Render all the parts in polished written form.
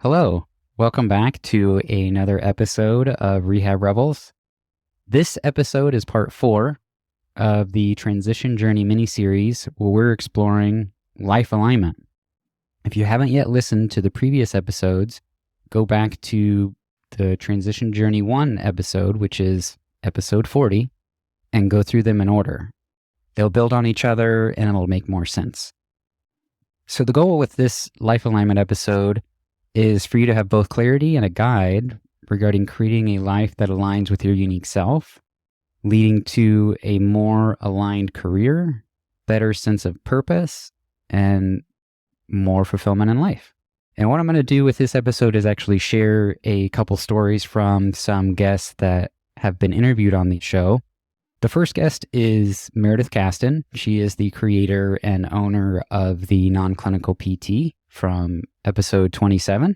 Hello, welcome back to another episode of Rehab Rebels. This episode is part 4 of the Transition Journey mini-series where we're exploring life alignment. If you haven't yet listened to the previous episodes, go back to the Transition Journey 1 episode, which is episode 40, and go through them in order. They'll build on each other and it'll make more sense. So the goal with this life alignment episode is for you to have both clarity and a guide regarding creating a life that aligns with your unique self, leading to a more aligned career, better sense of purpose, and more fulfillment in life. And what I'm going to do with this episode is actually share a couple stories from some guests that have been interviewed on the show. The first guest is Meredith Castin. She is the creator and owner of the Non-Clinical PT from episode 27.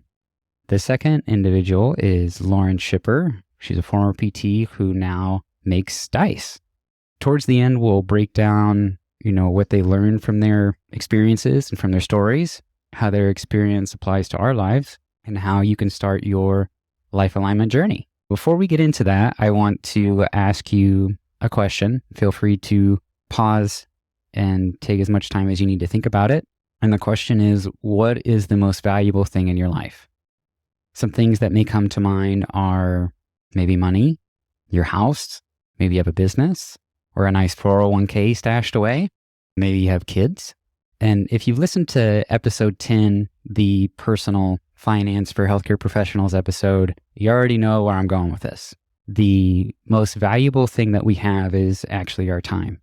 The second individual is Lauren Schipper. She's a former PT who now makes dice. Towards the end, we'll break down, what they learned from their experiences and from their stories, how their experience applies to our lives, and how you can start your life alignment journey. Before we get into that, I want to ask you a question. Feel free to pause and take as much time as you need to think about it. And the question is, what is the most valuable thing in your life? Some things that may come to mind are maybe money, your house, maybe you have a business, or a nice 401k stashed away. Maybe you have kids. And if you've listened to episode 10, the personal finance for healthcare professionals episode, you already know where I'm going with this. The most valuable thing that we have is actually our time.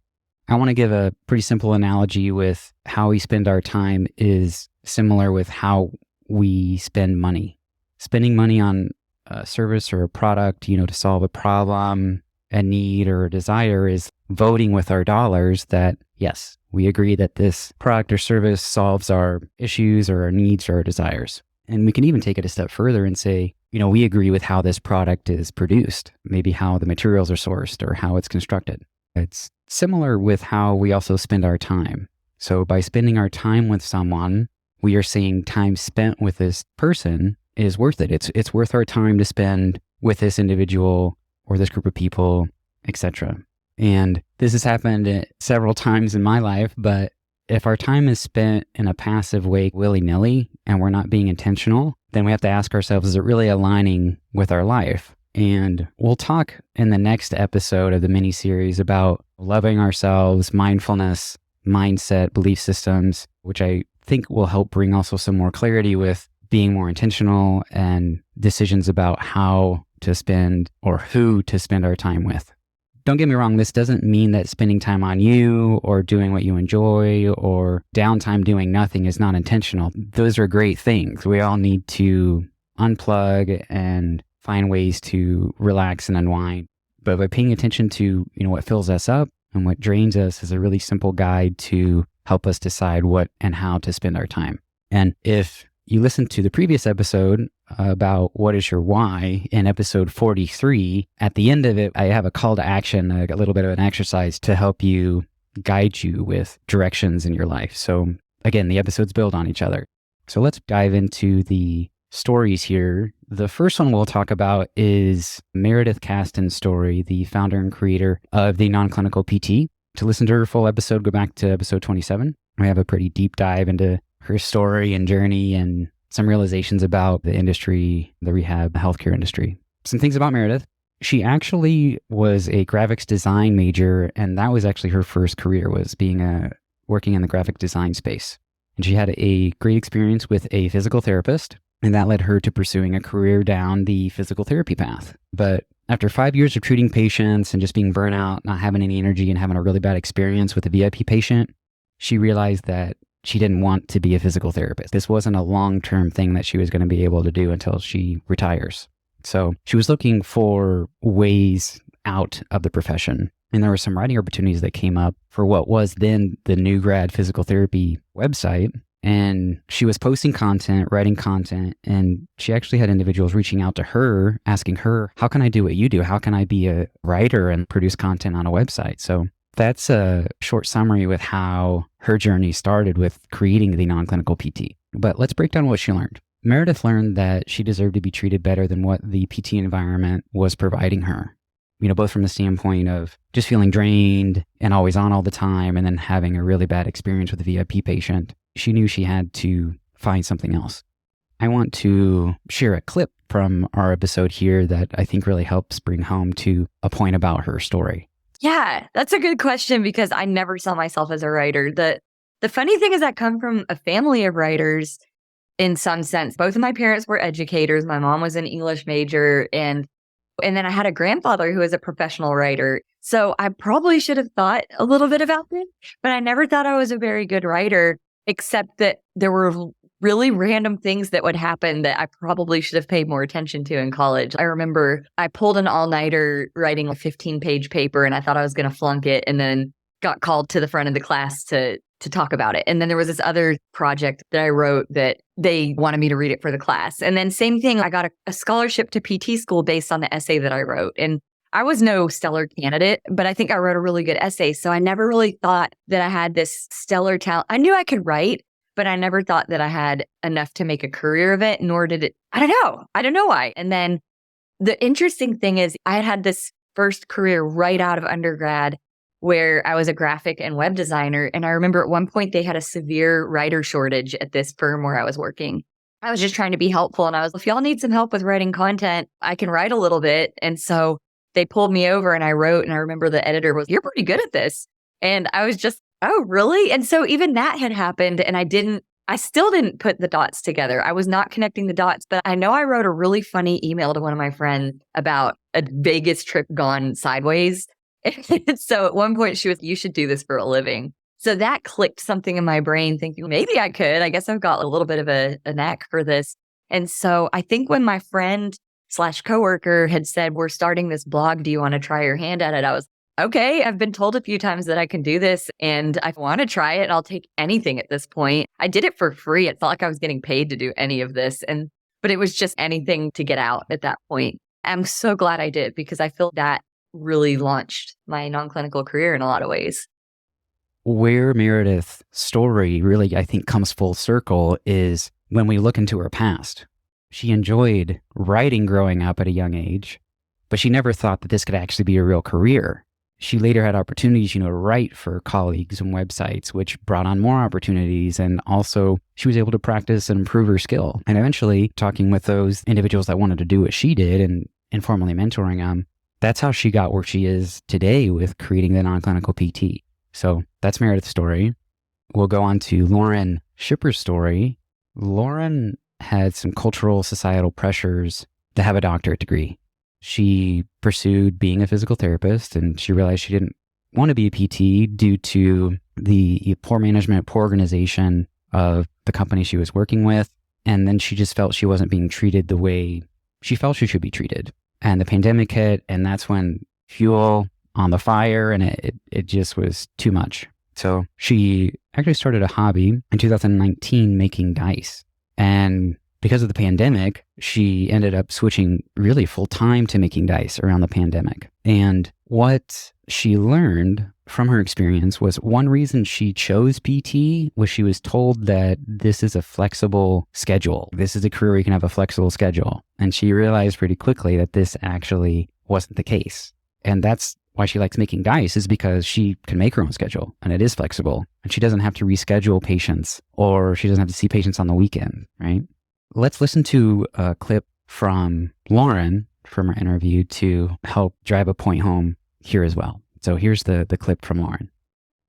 I want to give a pretty simple analogy with how we spend our time is similar with how we spend money. Spending money on a service or a product, to solve a problem, a need, or a desire is voting with our dollars that, yes, we agree that this product or service solves our issues or our needs or our desires. And we can even take it a step further and say, we agree with how this product is produced, maybe how the materials are sourced or how it's constructed. It's similar with how we also spend our time. So by spending our time with someone, we are saying time spent with this person is worth it. It's worth our time to spend with this individual or this group of people, etc. And this has happened several times in my life, but if our time is spent in a passive way, willy-nilly, and we're not being intentional, then we have to ask ourselves, is it really aligning with our life? And we'll talk in the next episode of the mini-series about loving ourselves, mindfulness, mindset, belief systems, which I think will help bring also some more clarity with being more intentional and decisions about how to spend or who to spend our time with. Don't get me wrong, this doesn't mean that spending time on you or doing what you enjoy or downtime doing nothing is not intentional. Those are great things. We all need to unplug and find ways to relax and unwind. But by paying attention to, what fills us up and what drains us is a really simple guide to help us decide what and how to spend our time. And if you listened to the previous episode about what is your why in episode 43, at the end of it, I have a call to action, a little bit of an exercise to help you guide you with directions in your life. So again, the episodes build on each other. So let's dive into the stories here. The first one we'll talk about is Meredith Castin's story, the founder and creator of the Non-Clinical PT. To listen to her full episode, go back to episode 27. We have a pretty deep dive into her story and journey and some realizations about the industry, the rehab healthcare industry. Some things about Meredith. She actually was a graphics design major, and that was actually her first career, was working in the graphic design space. And she had a great experience with a physical therapist, and that led her to pursuing a career down the physical therapy path. But after 5 years of treating patients and just being burnt out, not having any energy, and having a really bad experience with a VIP patient, she realized that she didn't want to be a physical therapist. This wasn't a long-term thing that she was going to be able to do until she retires. So she was looking for ways out of the profession. And there were some writing opportunities that came up for what was then the New Grad Physical Therapy website. And she was posting content, writing content, and she actually had individuals reaching out to her, asking her, how can I do what you do? How can I be a writer and produce content on a website? So that's a short summary with how her journey started with creating the Non-Clinical PT. But let's break down what she learned. Meredith learned that she deserved to be treated better than what the PT environment was providing her. Both from the standpoint of just feeling drained and always on all the time, and then having a really bad experience with a VIP patient. She knew she had to find something else. I want to share a clip from our episode here that I think really helps bring home to a point about her story. Yeah, that's a good question because I never saw myself as a writer. The funny thing is I come from a family of writers in some sense. Both of my parents were educators. My mom was an English major, and then I had a grandfather who was a professional writer. So I probably should have thought a little bit about it, but I never thought I was a very good writer, except that there were really random things that would happen that I probably should have paid more attention to in college. I remember I pulled an all-nighter writing a 15-page paper, and I thought I was going to flunk it, and then got called to the front of the class to talk about it. And then there was this other project that I wrote that they wanted me to read it for the class. And then same thing, I got a scholarship to PT school based on the essay that I wrote. And I was no stellar candidate, but I think I wrote a really good essay. So I never really thought that I had this stellar talent. I knew I could write, but I never thought that I had enough to make a career of it, nor did it. I don't know. I don't know why. And then the interesting thing is I had this first career right out of undergrad where I was a graphic and web designer. And I remember at one point they had a severe writer shortage at this firm where I was working. I was just trying to be helpful. And I was, if y'all need some help with writing content, I can write a little bit. And so they pulled me over and I wrote. And I remember the editor was, "You're pretty good at this." And I was just, "Oh, really?" And so even that had happened. And I still didn't put the dots together. I was not connecting the dots, but I know I wrote a really funny email to one of my friends about a Vegas trip gone sideways. And so at one point she was, "You should do this for a living." So that clicked something in my brain thinking, maybe I could. I guess I've got a little bit of a knack for this. And so I think when my friend / coworker had said, "We're starting this blog. Do you want to try your hand at it?" I was, okay, I've been told a few times that I can do this and I want to try it. I'll take anything at this point. I did it for free. It felt like I was getting paid to do any of this. But it was just anything to get out at that point. I'm so glad I did because I feel that really launched my non-clinical career in a lot of ways. Where Meredith's story really, I think, comes full circle is when we look into her past. She enjoyed writing growing up at a young age, but she never thought that this could actually be a real career. She later had opportunities, to write for colleagues and websites, which brought on more opportunities. And also she was able to practice and improve her skill. And eventually talking with those individuals that wanted to do what she did and informally mentoring them, that's how she got where she is today with creating the non-clinical PT. So that's Meredith's story. We'll go on to Lauren Schipper's story. Lauren had some cultural, societal pressures to have a doctorate degree. She pursued being a physical therapist, and she realized she didn't want to be a PT due to the poor management, poor organization of the company she was working with. And then she just felt she wasn't being treated the way she felt she should be treated. And the pandemic hit, and that's when fuel on the fire, and it just was too much. So she actually started a hobby in 2019 making dice. And because of the pandemic, she ended up switching really full time to making dice around the pandemic. And what she learned from her experience was one reason she chose PT was she was told that this is a flexible schedule. This is a career where you can have a flexible schedule. And she realized pretty quickly that this actually wasn't the case. And that's why she likes making dice, is because she can make her own schedule and it is flexible. And she doesn't have to reschedule patients, or she doesn't have to see patients on the weekend, right? Let's listen to a clip from Lauren from our interview to help drive a point home here as well. So here's the clip from Lauren.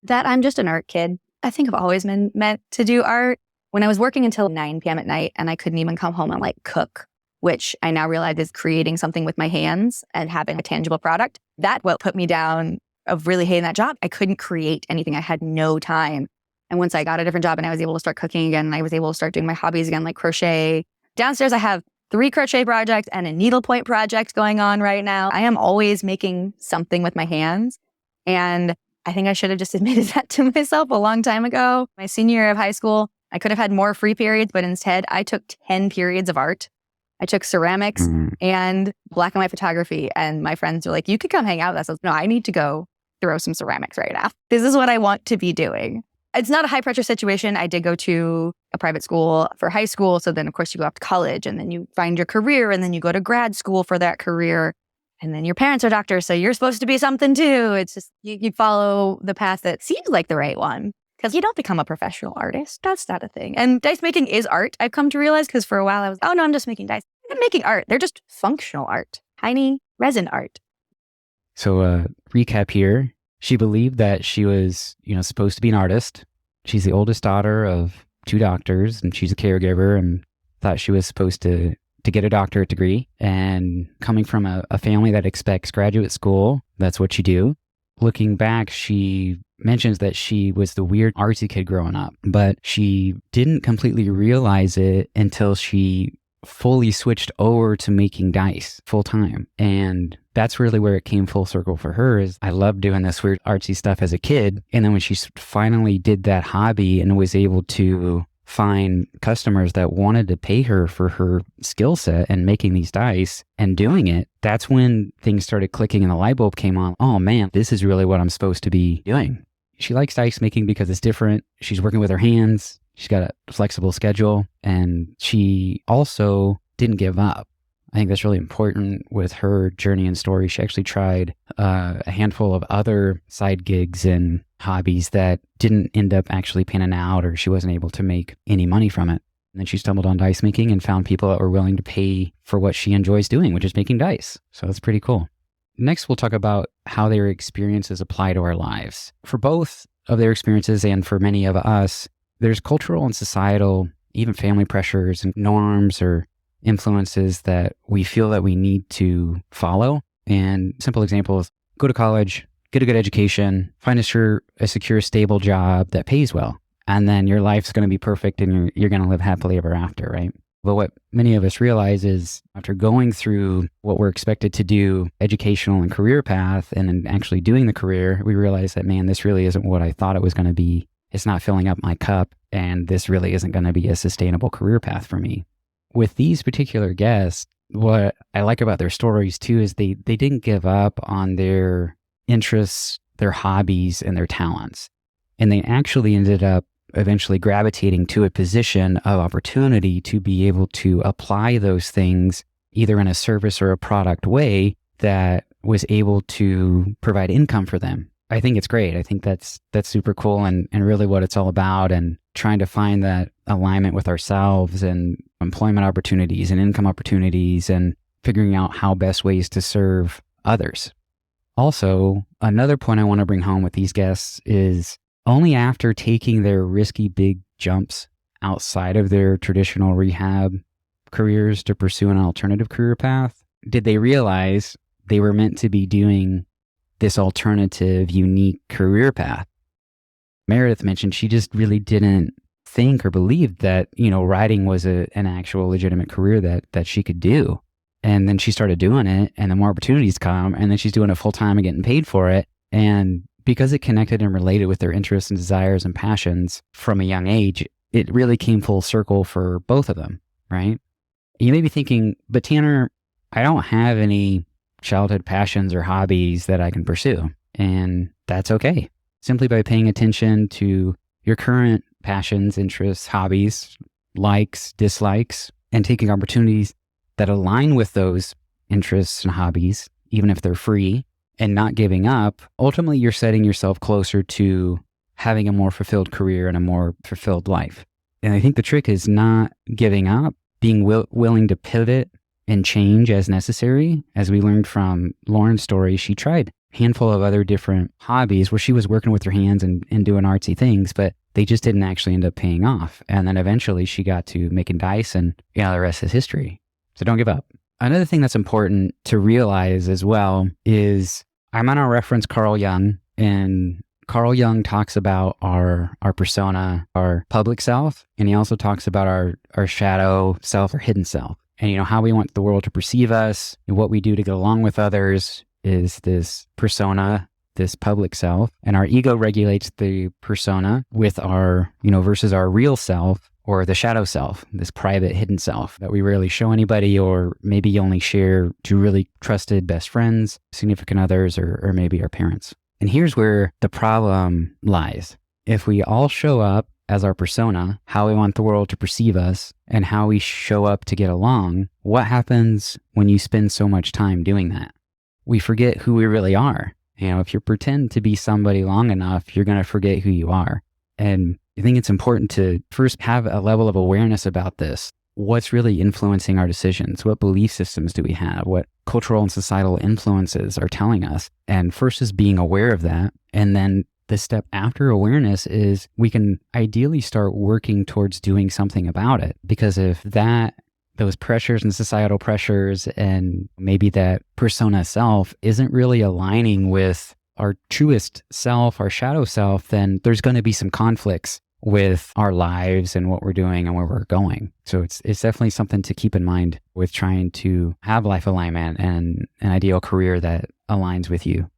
That I'm just an art kid. I think I've always been meant to do art. When I was working until 9 p.m. at night and I couldn't even come home and cook, which I now realize is creating something with my hands and having a tangible product. That what put me down of really hating that job. I couldn't create anything. I had no time. And once I got a different job and I was able to start cooking again, and I was able to start doing my hobbies again, like crochet. Downstairs, I have 3 crochet projects and a needlepoint project going on right now. I am always making something with my hands. And I think I should have just admitted that to myself a long time ago. My senior year of high school, I could have had more free periods, but instead I took 10 periods of art. I took ceramics and black and white photography. And my friends were like, "You could come hang out with us." I was, "No, I need to go throw some ceramics right now. This is what I want to be doing." It's not a high pressure situation. I did go to a private school for high school. So then, of course, you go off to college and then you find your career and then you go to grad school for that career. And then your parents are doctors. So you're supposed to be something too. It's just you follow the path that seems like the right one because you don't become a professional artist. That's not a thing. And dice making is art, I've come to realize, because for a while I was, oh no, I'm just making dice. I'm making art. They're just functional art, tiny resin art. So recap here. She believed that she was, supposed to be an artist. She's the oldest daughter of 2 doctors, and she's a caregiver, and thought she was supposed to get a doctorate degree. And coming from a family that expects graduate school, that's what you do. Looking back, she mentions that she was the weird artsy kid growing up, but she didn't completely realize it until she fully switched over to making dice full time. And that's really where it came full circle for her. Is I loved doing this weird artsy stuff as a kid. And then when she finally did that hobby and was able to find customers that wanted to pay her for her skill set and making these dice and doing it, that's when things started clicking and the light bulb came on. Oh man, this is really what I'm supposed to be doing. She likes dice making because it's different. She's working with her hands. She's got a flexible schedule, and she also didn't give up. I think that's really important with her journey and story. She actually tried a handful of other side gigs and hobbies that didn't end up actually panning out, or she wasn't able to make any money from it. And then she stumbled on dice making and found people that were willing to pay for what she enjoys doing, which is making dice. So that's pretty cool. Next, we'll talk about how their experiences apply to our lives. For both of their experiences and for many of us, there's cultural and societal, even family pressures and norms or influences that we feel that we need to follow. And simple examples: go to college, get a good education, find a secure, stable job that pays well. And then your life's going to be perfect and you're going to live happily ever after, right? But what many of us realize is after going through what we're expected to do, educational and career path, and then actually doing the career, we realize that, man, this really isn't what I thought it was going to be. It's not filling up my cup, and this really isn't going to be a sustainable career path for me. With these particular guests, what I like about their stories too is they didn't give up on their interests, their hobbies, and their talents. And they actually ended up eventually gravitating to a position of opportunity to be able to apply those things either in a service or a product way that was able to provide income for them. I think it's great. I think that's super cool and really what it's all about, and trying to find that alignment with ourselves and employment opportunities and income opportunities and figuring out how best ways to serve others. Also, another point I want to bring home with these guests is only after taking their risky big jumps outside of their traditional rehab careers to pursue an alternative career path did they realize they were meant to be doing this alternative, unique career path. Meredith mentioned she just really didn't think or believe that, writing was an actual legitimate career that she could do. And then she started doing it, and the more opportunities come, and then she's doing it full time and getting paid for it. And because it connected and related with their interests and desires and passions from a young age, it really came full circle for both of them, right? You may be thinking, but Tanner, I don't have any childhood passions or hobbies that I can pursue. And that's okay. Simply by paying attention to your current passions, interests, hobbies, likes, dislikes, and taking opportunities that align with those interests and hobbies, even if they're free, and not giving up, ultimately you're setting yourself closer to having a more fulfilled career and a more fulfilled life. And I think the trick is not giving up, being willing to pivot and change as necessary. As we learned from Lauren's story, she tried a handful of other different hobbies where she was working with her hands and doing artsy things, but they just didn't actually end up paying off. And then eventually she got to making dice, and the rest is history. So don't give up. Another thing that's important to realize as well is I'm going to reference Carl Jung, and Carl Jung talks about our persona, our public self, and he also talks about our shadow self or hidden self. And how we want the world to perceive us and what we do to get along with others is this persona, this public self. And our ego regulates the persona with our, versus our real self or the shadow self, this private hidden self that we rarely show anybody, or maybe only share to really trusted best friends, significant others, or maybe our parents. And here's where the problem lies. if we all show up as our persona, how we want the world to perceive us, and how we show up to get along, what happens when you spend so much time doing that? We forget who we really are. If you pretend to be somebody long enough, you're going to forget who you are. And I think it's important to first have a level of awareness about this. What's really influencing our decisions? What belief systems do we have? What cultural and societal influences are telling us? And first is being aware of that. And then the step after awareness is we can ideally start working towards doing something about it. Because if those pressures and societal pressures and maybe that persona self isn't really aligning with our truest self, our shadow self, then there's going to be some conflicts with our lives and what we're doing and where we're going. So it's definitely something to keep in mind with trying to have life alignment and an ideal career that aligns with you.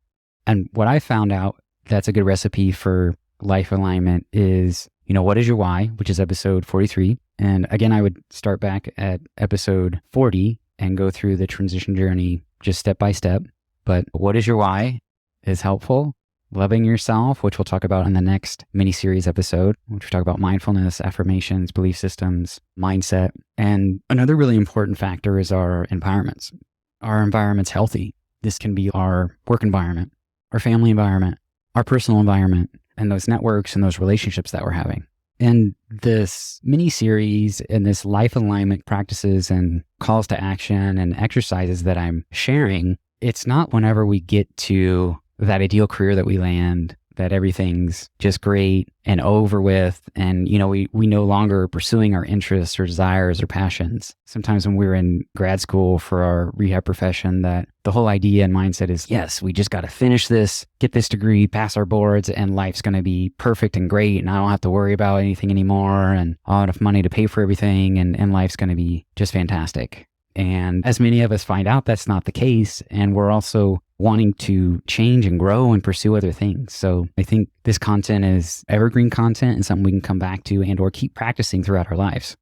And what I found out that's a good recipe for life alignment is, what is your why, which is episode 43. And again, I would start back at episode 40 and go through the transition journey just step by step. But what is your why is helpful. Loving yourself, which we'll talk about in the next mini-series episode, which we talk about mindfulness, affirmations, belief systems, mindset. And another really important factor is our environments. Our environment's healthy. This can be our work environment, our family environment, our personal environment, and those networks and those relationships that we're having. And this mini-series and this life alignment practices and calls to action and exercises that I'm sharing, it's not whenever we get to that ideal career that we land, that everything's just great and over with. And, we no longer are pursuing our interests or desires or passions. Sometimes when we were in grad school for our rehab profession, that the whole idea and mindset is, yes, we just got to finish this, get this degree, pass our boards, and life's going to be perfect and great. And I don't have to worry about anything anymore. And I'll have enough money to pay for everything. And life's going to be just fantastic. And as many of us find out, that's not the case. And we're also wanting to change and grow and pursue other things. So I think this content is evergreen content and something we can come back to and or keep practicing throughout our lives.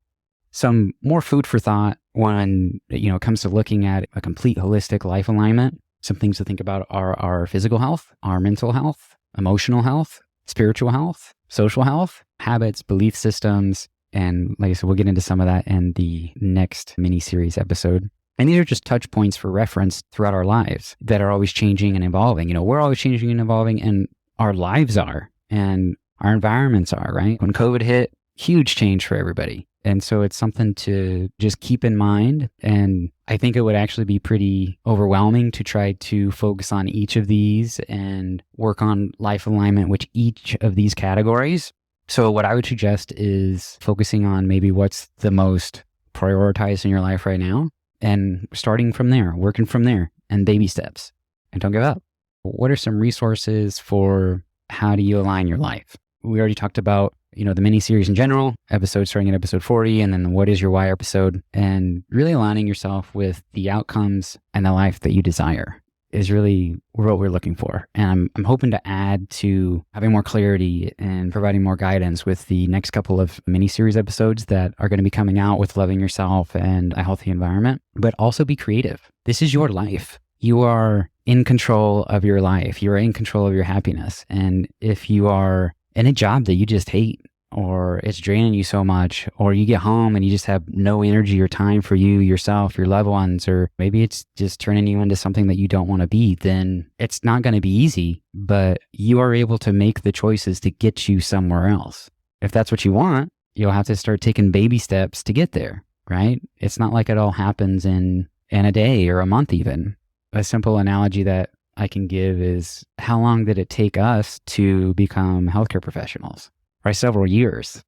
Some more food for thought when it comes to looking at a complete holistic life alignment. Some things to think about are our physical health, our mental health, emotional health, spiritual health, social health, habits, belief systems. And like I said, we'll get into some of that in the next mini-series episode. And these are just touch points for reference throughout our lives that are always changing and evolving. We're always changing and evolving, and our lives are, and our environments are, right? When COVID hit, huge change for everybody. And so it's something to just keep in mind. And I think it would actually be pretty overwhelming to try to focus on each of these and work on life alignment with each of these categories. So what I would suggest is focusing on maybe what's the most prioritized in your life right now and starting from there, working from there, and baby steps. And don't give up. What are some resources for how do you align your life? We already talked about, the mini-series in general, starting at episode 40, and then the What is Your Why episode, and really aligning yourself with the outcomes and the life that you desire is really what we're looking for. And I'm hoping to add to having more clarity and providing more guidance with the next couple of mini-series episodes that are going to be coming out with loving yourself and a healthy environment, but also be creative. This is your life. You are in control of your life. You're in control of your happiness. And if you are in a job that you just hate, or it's draining you so much, or you get home and you just have no energy or time for you, yourself, your loved ones, or maybe it's just turning you into something that you don't want to be, then it's not going to be easy, but you are able to make the choices to get you somewhere else. If that's what you want, you'll have to start taking baby steps to get there, right? It's not like it all happens in a day or a month even. A simple analogy that I can give is, how long did it take us to become healthcare professionals? Right, several years.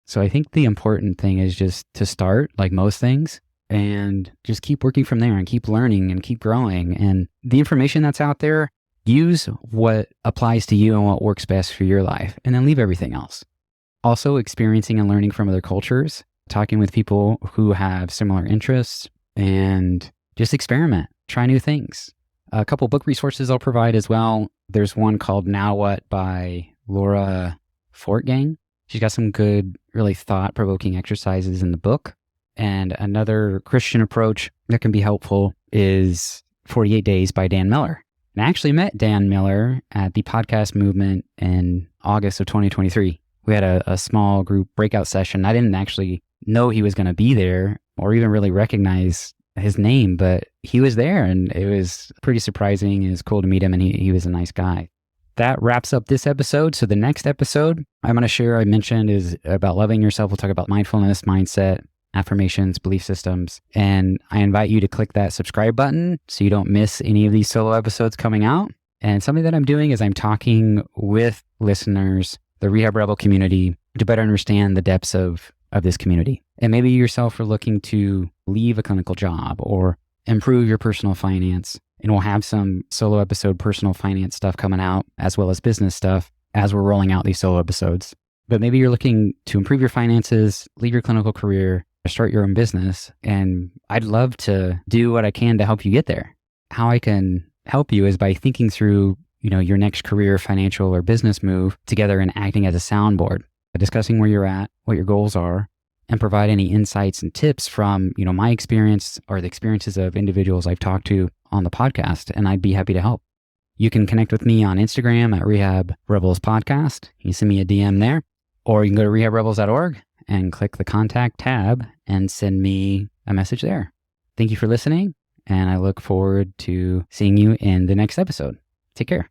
So I think the important thing is just to start, like most things, and just keep working from there and keep learning and keep growing. And the information that's out there, use what applies to you and what works best for your life, and then leave everything else. Also, experiencing and learning from other cultures, talking with people who have similar interests, and just experiment, try new things. A couple book resources I'll provide as well. There's one called Now What by Laura Fortgang. She's got some good, really thought-provoking exercises in the book. And another Christian approach that can be helpful is 48 Days by Dan Miller. And I actually met Dan Miller at the podcast movement in August of 2023. We had a small group breakout session. I didn't actually know he was going to be there or even really recognize his name, but he was there and it was pretty surprising. It was cool to meet him and he was a nice guy. That wraps up this episode. So the next episode I'm going to share, I mentioned, is about loving yourself. We'll talk about mindfulness, mindset, affirmations, belief systems. And I invite you to click that subscribe button so you don't miss any of these solo episodes coming out. And something that I'm doing is I'm talking with listeners, the Rehab Rebel community, to better understand the depths of this community. And maybe you yourself are looking to leave a clinical job or improve your personal finance. And we'll have some solo episode personal finance stuff coming out, as well as business stuff as we're rolling out these solo episodes. But maybe you're looking to improve your finances, leave your clinical career, or start your own business. And I'd love to do what I can to help you get there. How I can help you is by thinking through, your next career, financial, or business move together and acting as a soundboard, discussing where you're at, what your goals are, and provide any insights and tips from, my experience or the experiences of individuals I've talked to on the podcast, and I'd be happy to help. You can connect with me on Instagram at Rehab Rebels Podcast. You can send me a DM there, or you can go to rehabrebels.org and click the contact tab and send me a message there. Thank you for listening, and I look forward to seeing you in the next episode. Take care.